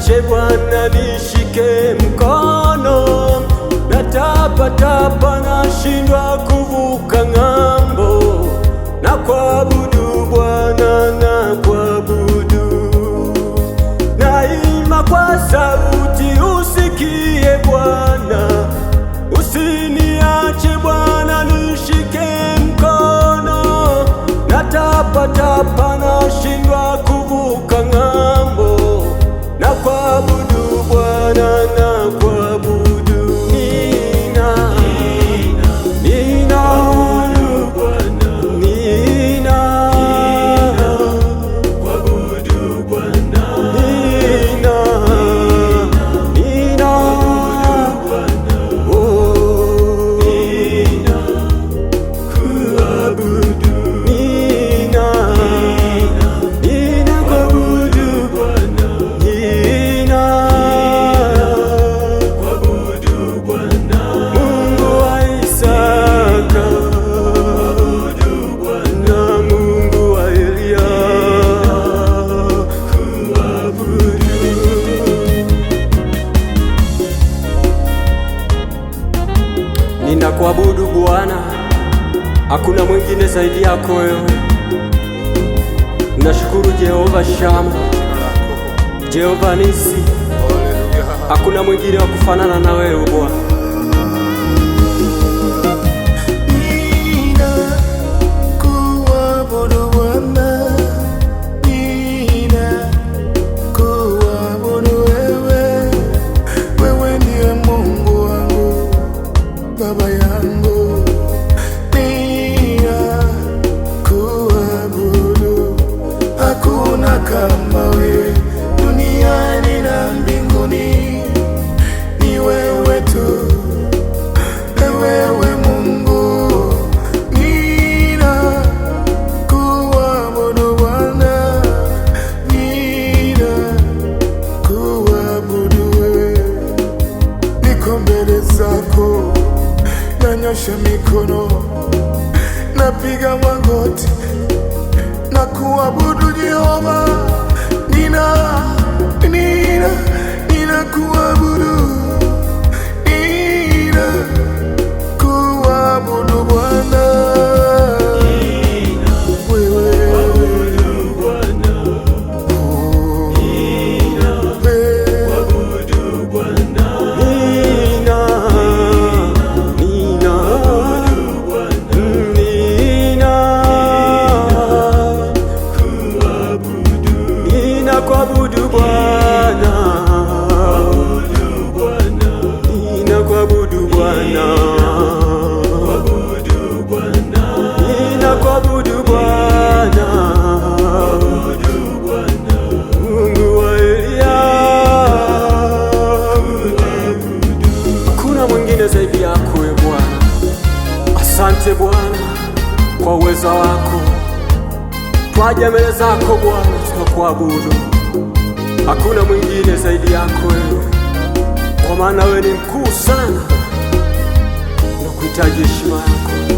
Usiniache Bwana, nishike mkono, natapatapa nashindwa kuvuka ng'ambo. Na kuabudu Bwana, na kuabudu, naima kwa sauti usikie Bwana. Usiniache Bwana, nishike mkono, natapatapa nashindwa kuvuka ng'ambo. Na kuabudu Bwana, na kuabudu, ninakuabudu Bwana, hakuna mwingine zaidi yako wewe. Nashukuru Jehova Shama, Jehova Nisi, hakuna mwingine wa kufanana na wewe Bwana. Baba yangu, ninakuabudu, hakuna kama wewe duniani na mbinguni. Ni wewe tu, wewe Mungu. Ninakuabudu Bwana, ninakuabudu wewe. Niko mbele zako, nanyosha mikono, napiga magoti na kuabudu Jehova. Ninakuabudu, ninakuabudu Bwana. Ninakuabudu Bwana, ninakuabudu Bwana, ninakuabudu Bwana, Mungu wa Elia. Hakuna mwingine zaidi yako wewe Bwana. Asante Bwana kwa uweza wako, twaja mbele zako Bwana tunakuabudu. Hakuna mwingine zaidi yako wewe, kwa maana wewe ni mkuu sana, nakuhitaji heshima yako.